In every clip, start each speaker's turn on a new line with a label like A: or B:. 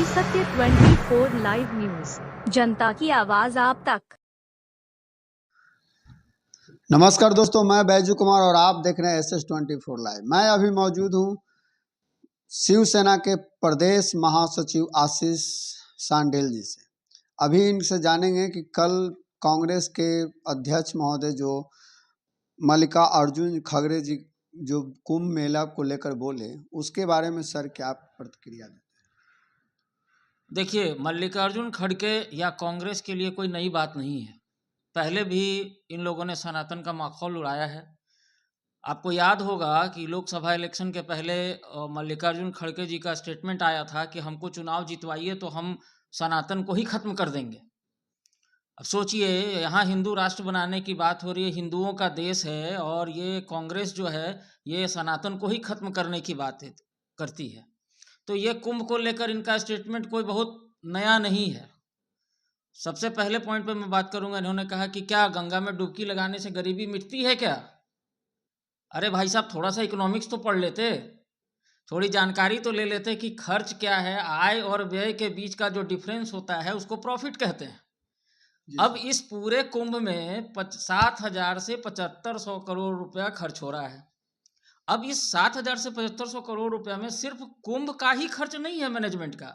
A: सत्य 24 live news, जनता की आवाज आप तक।
B: नमस्कार दोस्तों, मैं बैजू कुमार और आप देख रहे हैं SS24 लाइव। मैं अभी मौजूद हूं शिवसेना के प्रदेश महासचिव आशीष सांडेल जी से। अभी इनसे जानेंगे कि कल कांग्रेस के अध्यक्ष महोदय जो मल्लिकार्जुन खड़गे जी जो कुंभ मेला को लेकर बोले, उसके बारे में सर क्या प्रतिक्रिया देते हैं?
C: देखिए, मल्लिकार्जुन खड़गे या कांग्रेस के लिए कोई नई बात नहीं है। पहले भी इन लोगों ने सनातन का माखौल उड़ाया है। आपको याद होगा कि लोकसभा इलेक्शन के पहले मल्लिकार्जुन खड़गे जी का स्टेटमेंट आया था कि हमको चुनाव जितवाइए तो हम सनातन को ही खत्म कर देंगे। अब सोचिए, यहाँ हिंदू राष्ट्र बनाने की बात हो रही है, हिंदुओं का देश है, और ये कांग्रेस जो है ये सनातन को ही खत्म करने की बात करती है। तो ये कुंभ को लेकर इनका स्टेटमेंट कोई बहुत नया नहीं है। सबसे पहले पॉइंट पे मैं बात करूंगा, इन्होंने कहा कि क्या गंगा में डुबकी लगाने से गरीबी मिटती है क्या? अरे भाई साहब, थोड़ा सा इकोनॉमिक्स तो पढ़ लेते, थोड़ी जानकारी तो ले लेते कि खर्च क्या है, आय और व्यय के बीच का जो डिफरेंस होता है उसको प्रॉफिट कहते हैं। अब इस पूरे कुंभ में 7,000 से 7,500 करोड़ रुपया खर्च हो रहा है। अब इस 7,000 से 7,500 करोड़ रुपया में सिर्फ कुंभ का ही खर्च नहीं है, मैनेजमेंट का।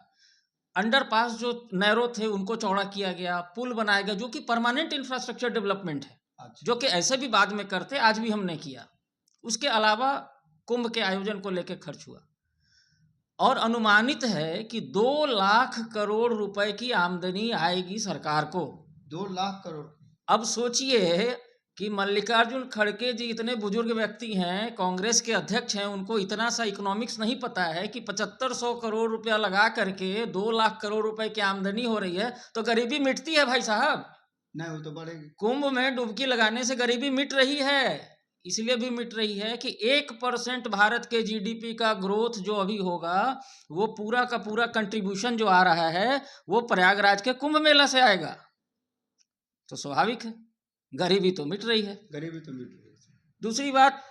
C: अंडरपास जो नैरो थे उनको चौड़ा किया गया, पुल बनाया गया, जो कि परमानेंट इंफ्रास्ट्रक्चर डेवलपमेंट है। जो कि ऐसे भी बाद में करते, आज भी हमने किया। उसके अलावा कुंभ के आयोजन को लेकर खर्च हुआ, और अनुमानित है कि 2 लाख करोड़ रुपए की आमदनी आएगी सरकार को।
B: 2 लाख करोड़।
C: अब सोचिए कि मल्लिकार्जुन खड़गे जी इतने बुजुर्ग व्यक्ति हैं, कांग्रेस के अध्यक्ष हैं, उनको इतना सा इकोनॉमिक्स नहीं पता है कि 7,500 करोड़ रुपया लगा करके 2 लाख करोड़ रुपए की आमदनी हो रही है तो गरीबी मिटती है भाई साहब?
B: नहीं, वो तो बढ़ेगी।
C: कुंभ में डुबकी लगाने से गरीबी मिट रही है। इसलिए भी मिट रही है कि 1% भारत के जीडीपी का ग्रोथ जो अभी होगा, वो पूरा का पूरा कंट्रीब्यूशन जो आ रहा है वो प्रयागराज के कुंभ मेला से आएगा। तो स्वाभाविक है, गरीबी तो मिट रही है।
B: गरीबी तो मिट रही है।
C: दूसरी बात,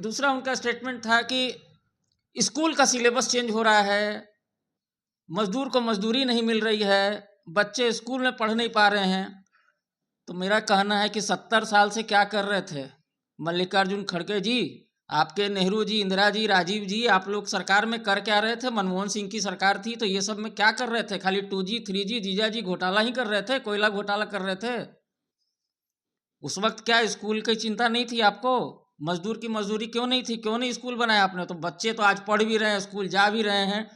C: दूसरा उनका स्टेटमेंट था कि स्कूल का सिलेबस चेंज हो रहा है, मजदूर को मजदूरी नहीं मिल रही है, बच्चे स्कूल में पढ़ नहीं पा रहे हैं। तो मेरा कहना है कि 70 साल से क्या कर रहे थे मल्लिकार्जुन खड़गे जी? आपके नेहरू जी, इंदिरा जी, राजीव जी, आप लोग सरकार में कर क्या रहे थे? मनमोहन सिंह की सरकार थी तो ये सब में क्या कर रहे थे? खाली 2G 3G जीजा जी घोटाला ही कर रहे थे, कोयला घोटाला कर रहे थे। उस वक्त क्या स्कूल की चिंता नहीं थी आपको? मजदूर की मजदूरी क्यों नहीं थी? क्यों नहीं स्कूल बनाया आपने? तो बच्चे तो आज पढ़ भी रहे हैं, स्कूल जा भी रहे हैं,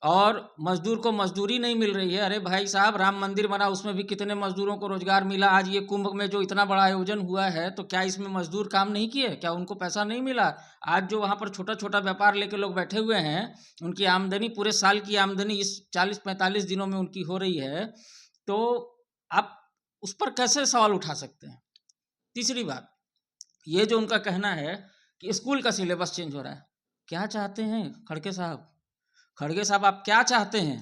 C: और मजदूर को मजदूरी नहीं मिल रही है। अरे भाई साहब, राम मंदिर बना, उसमें भी कितने मजदूरों को रोजगार मिला। आज ये कुंभ में जो इतना बड़ा आयोजन हुआ है, तो क्या इसमें मजदूर काम नहीं किए? क्या उनको पैसा नहीं मिला? आज जो वहाँ पर छोटा छोटा व्यापार लेके लोग बैठे हुए हैं, उनकी आमदनी, पूरे साल की आमदनी इस 40-45 दिनों में उनकी हो रही है। तो आप उस पर कैसे सवाल उठा सकते हैं? तीसरी बात, ये जो उनका कहना है कि स्कूल का सिलेबस चेंज हो रहा है, क्या चाहते हैं खड़गे साहब? खड़गे साहब, आप क्या चाहते हैं?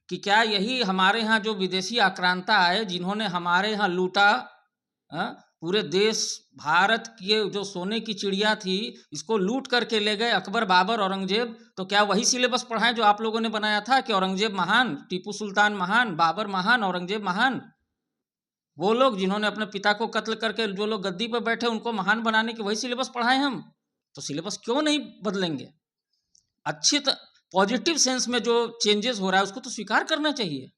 C: कि क्या यही हमारे यहाँ जो विदेशी आक्रांता आए, जिन्होंने हमारे यहाँ लूटा, पूरे देश, भारत की जो सोने की चिड़िया थी, इसको लूट करके ले गए, अकबर, बाबर, औरंगजेब, तो क्या वही सिलेबस पढ़ाएं जो आप लोगों ने बनाया था कि औरंगजेब महान, टीपू सुल्तान महान, बाबर महान, औरंगजेब महान? वो लोग जिन्होंने अपने पिता को कत्ल करके जो लोग गद्दी पर बैठे, उनको महान बनाने की वही सिलेबस पढ़ाएं हम? तो सिलेबस क्यों नहीं बदलेंगे? अच्छी पॉजिटिव सेंस में जो चेंजेस हो रहा है उसको तो स्वीकार करना चाहिए।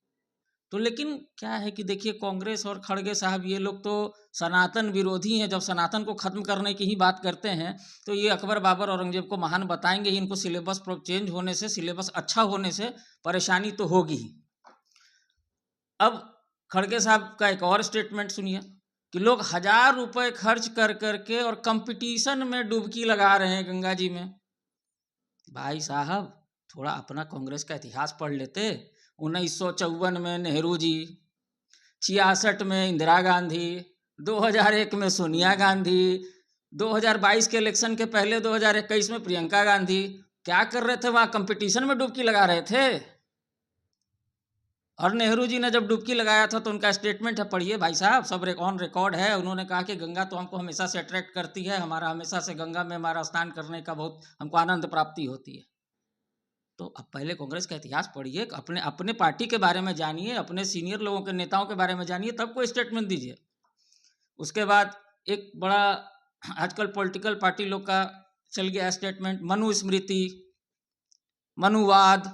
C: तो लेकिन क्या है कि देखिए, कांग्रेस और खड़गे साहब ये लोग तो सनातन विरोधी हैं। जब सनातन को खत्म करने की ही बात करते हैं तो ये अकबर, बाबर, औरंगजेब को महान बताएंगे ही। इनको सिलेबस चेंज होने से, सिलेबस अच्छा होने से परेशानी तो होगी ही। अब खड़गे साहब का एक और स्टेटमेंट सुनिए कि लोग 1,000 रुपए खर्च कर करके और कंपटीशन में डुबकी लगा रहे हैं गंगा जी में। भाई साहब, थोड़ा अपना कांग्रेस का इतिहास पढ़ लेते। 1954 में नेहरू जी, 66 में इंदिरा गांधी, 2001 में सोनिया गांधी, 2022 के इलेक्शन के पहले 2021 में प्रियंका गांधी। क्या कर रहे थे वहाँ? कंपटीशन में डुबकी लगा रहे थे। और नेहरू जी ने जब डुबकी लगाया था तो उनका स्टेटमेंट है, पढ़िए भाई साहब, सब ऑन रिकॉर्ड है। उन्होंने कहा कि गंगा तो हमको हमेशा से अट्रैक्ट करती है, हमारा हमेशा से गंगा में हमारा स्नान करने का बहुत हमको आनंद प्राप्ति होती है। तो अब पहले कांग्रेस का इतिहास पढ़िए, अपने अपने पार्टी के बारे में जानिए, अपने सीनियर लोगों के नेताओं के बारे में जानिए, तब कोई स्टेटमेंट दीजिए। उसके बाद एक बड़ा आजकल पॉलिटिकल पार्टी लोग का चल गया स्टेटमेंट, मनुस्मृति, मनुवाद।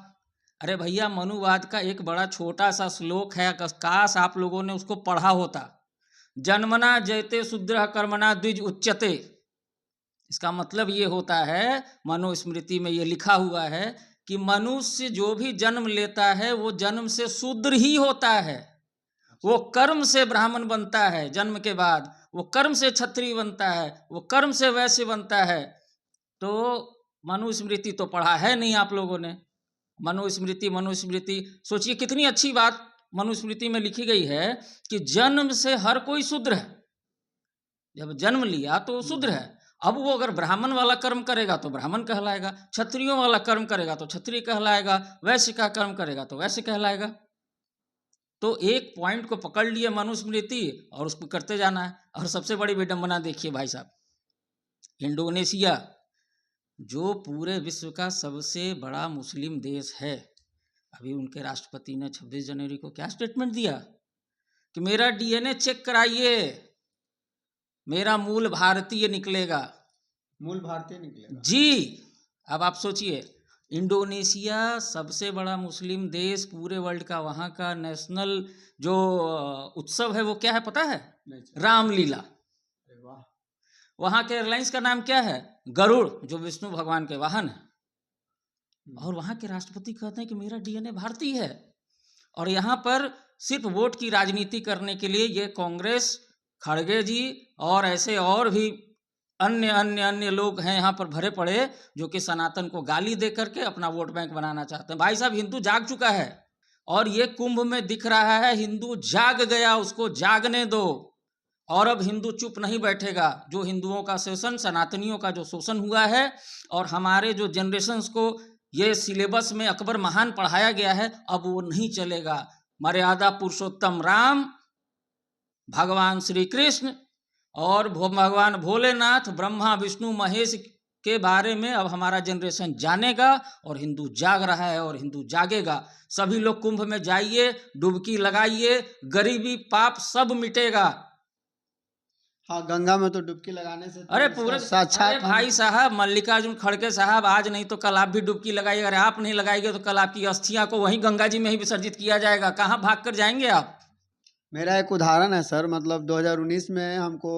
C: अरे भैया, मनुवाद का एक बड़ा छोटा सा श्लोक है, काश आप लोगों ने उसको पढ़ा होता। जन्मना जयते शूद्रः कर्मणा द्विज उच्यते। इसका मतलब ये होता है, मनुस्मृति में ये लिखा हुआ है कि मनुष्य जो भी जन्म लेता है वो जन्म से शूद्र ही होता है, वो कर्म से ब्राह्मण बनता है, जन्म के बाद वो कर्म से क्षत्रिय बनता है, वो कर्म से वैश्य बनता है। तो मनुस्मृति तो पढ़ा है नहीं आप लोगों ने। मनुस्मृति सोचिए कितनी अच्छी बात मनुस्मृति में लिखी गई है कि जन्म से हर कोई शूद्र है। जब जन्म लिया तो वो शूद्र है। अब वो अगर ब्राह्मण वाला कर्म करेगा तो ब्राह्मण कहलाएगा, क्षत्रियों वाला कर्म करेगा तो क्षत्रिय कहलाएगा, वैश्य का कर्म करेगा तो वैश्य कहलाएगा। तो एक पॉइंट को पकड़ लिए मनुस्मृति और उसको करते जाना है। और सबसे बड़ी विडंबना देखिए भाई साहब, इंडोनेशिया जो पूरे विश्व का सबसे बड़ा मुस्लिम देश है, अभी उनके राष्ट्रपति ने 26 जनवरी को क्या स्टेटमेंट दिया कि मेरा डीएनए चेक कराइए, मेरा मूल भारतीय निकलेगा।
B: मूल भारतीय निकलेगा
C: जी। अब आप सोचिए, इंडोनेशिया सबसे बड़ा मुस्लिम देश पूरे वर्ल्ड का, वहाँ का नेशनल जो उत्सव है वो क्या है पता है? रामलीला।
B: अरे वाह।
C: वहाँ के एयरलाइंस का नाम क्या है? गरुड़, जो विष्णु भगवान के वाहन है। और वहाँ के राष्ट्रपति कहते हैं कि मेरा डीएनए भारतीय है। और यहाँ पर सिर्फ वोट की राजनीति करने के लिए ये कांग्रेस, खड़गे जी और ऐसे और भी अन्य लोग हैं यहाँ पर भरे पड़े, जो कि सनातन को गाली दे करके अपना वोट बैंक बनाना चाहते हैं। भाई साहब, हिंदू जाग चुका है और ये कुंभ में दिख रहा है, हिंदू जाग गया, उसको जागने दो। और अब हिंदू चुप नहीं बैठेगा। जो हिंदुओं का शोषण, सनातनियों का जो शोषण हुआ है, और हमारे जो जनरेशन्स को ये सिलेबस में अकबर महान पढ़ाया गया है, अब वो नहीं चलेगा। मर्यादा पुरुषोत्तम राम, भगवान श्री कृष्ण और भगवान भोलेनाथ, ब्रह्मा विष्णु महेश के बारे में अब हमारा जनरेशन जानेगा। और हिंदू जाग रहा है और हिंदू जागेगा। सभी लोग कुंभ में जाइए, डुबकी लगाइए, गरीबी पाप सब मिटेगा।
B: हाँ, गंगा में तो डुबकी लगाने से
C: अरे पूरे
B: साक्षात
C: भाई साहब, मल्लिकार्जुन खड़गे साहब, आज नहीं तो कल आप भी डुबकी लगाइए। अगर आप नहीं लगाएंगे तो कल आपकी अस्थियां को वहीं गंगा जी में ही विसर्जित किया जाएगा। कहाँ भाग कर जाएंगे आप?
B: मेरा एक उदाहरण है सर, मतलब 2019 में हमको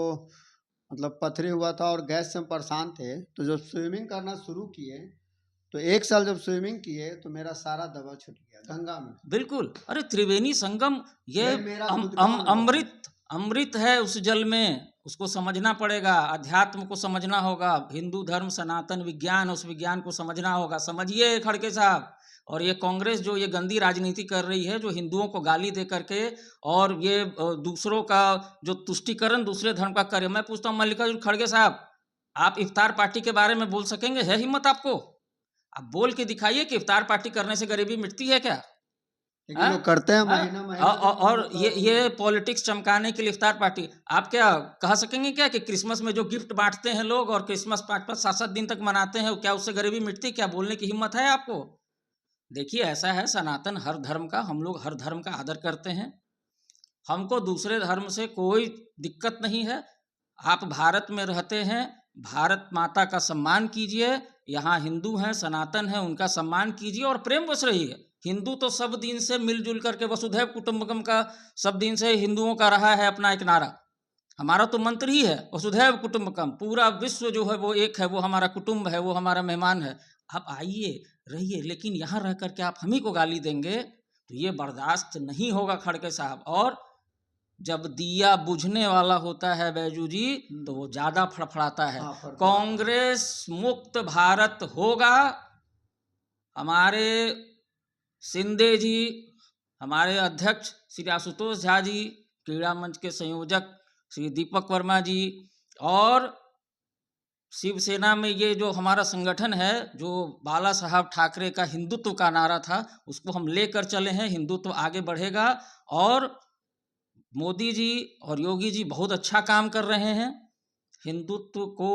B: मतलब पथरी हुआ था और गैस से हम परेशान थे। तो जब स्विमिंग करना शुरू किए, तो 1 साल जब स्विमिंग किए तो मेरा सारा दवा छूट गया गंगा में।
C: बिल्कुल। अरे त्रिवेणी संगम ये
B: मेरा
C: अमृत है उस जल में, उसको समझना पड़ेगा। अध्यात्म को समझना होगा, हिंदू धर्म, सनातन विज्ञान, उस विज्ञान को समझना होगा। समझिए खड़गे साहब। और ये कांग्रेस जो ये गंदी राजनीति कर रही है, जो हिंदुओं को गाली दे करके और ये दूसरों का जो तुष्टिकरण दूसरे धर्म का करे। मैं पूछता हूँ मल्लिकार्जुन खड़गे साहब, आप इफ्तार पार्टी के बारे में बोल सकेंगे? है हिम्मत आपको? आप बोल के दिखाइए कि इफ्तार पार्टी करने से गरीबी मिटती है क्या?
B: लोग करते हैं महीना
C: और ये पॉलिटिक्स चमकाने के लिए इफ्तार पार्टी। आप क्या कह सकेंगे क्या कि क्रिसमस में जो गिफ्ट बांटते हैं लोग और क्रिसमस 5-5, 7-7 दिन तक मनाते हैं, क्या उससे गरीबी मिटती? क्या बोलने की हिम्मत है आपको? देखिए, ऐसा है सनातन हर धर्म का, हम लोग हर धर्म का आदर करते हैं। हमको दूसरे धर्म से कोई दिक्कत नहीं है। आप भारत में रहते हैं, भारत माता का सम्मान कीजिए। यहाँ हिंदू हैं, सनातन हैं, उनका सम्मान कीजिए और प्रेम बस रहिए। हिंदू तो सब दिन से मिलजुल करके, वसुधैव कुटुंबकम का सब दिन से हिंदुओं का रहा है अपना एक नारा। हमारा तो मंत्र ही है वसुधैव कुटुंबकम। पूरा विश्व जो है वो एक है, वो हमारा कुटुंब है, वो हमारा मेहमान है। आप आइए, रहिए, लेकिन यहाँ रह करके आप हम ही को गाली देंगे तो ये बर्दाश्त नहीं होगा खड़गे साहब। और जब दिया बुझने वाला होता है बैजू जी, तो वो ज्यादा फड़फड़ाता है। कांग्रेस मुक्त भारत होगा। हमारे शिंदे जी, हमारे अध्यक्ष श्री आशुतोष झा जी, क्रीड़ा मंच के संयोजक श्री दीपक वर्मा जी, और शिवसेना में ये जो हमारा संगठन है, जो बाला साहब ठाकरे का हिंदुत्व का नारा था, उसको हम लेकर चले हैं। हिंदुत्व आगे बढ़ेगा। और मोदी जी और योगी जी बहुत अच्छा काम कर रहे हैं, हिंदुत्व को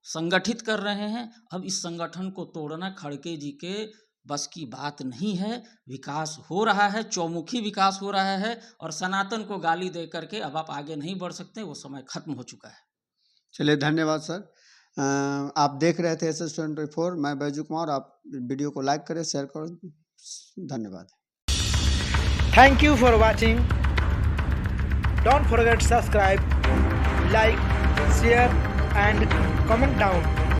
C: संगठित कर रहे हैं। अब इस संगठन को तोड़ना खड़गे जी के बस की बात नहीं है। विकास हो रहा है, चौमुखी विकास हो रहा है, और सनातन को गाली दे करके अब आप आगे नहीं बढ़ सकते, वो समय खत्म हो चुका है।
B: चलिए, धन्यवाद सर। आप देख रहे थे SS24, मैं बैजू कुमार। आप वीडियो को लाइक करें, शेयर करें। धन्यवाद।
D: Thank you for watching. Don't forget to subscribe, like, share and comment down.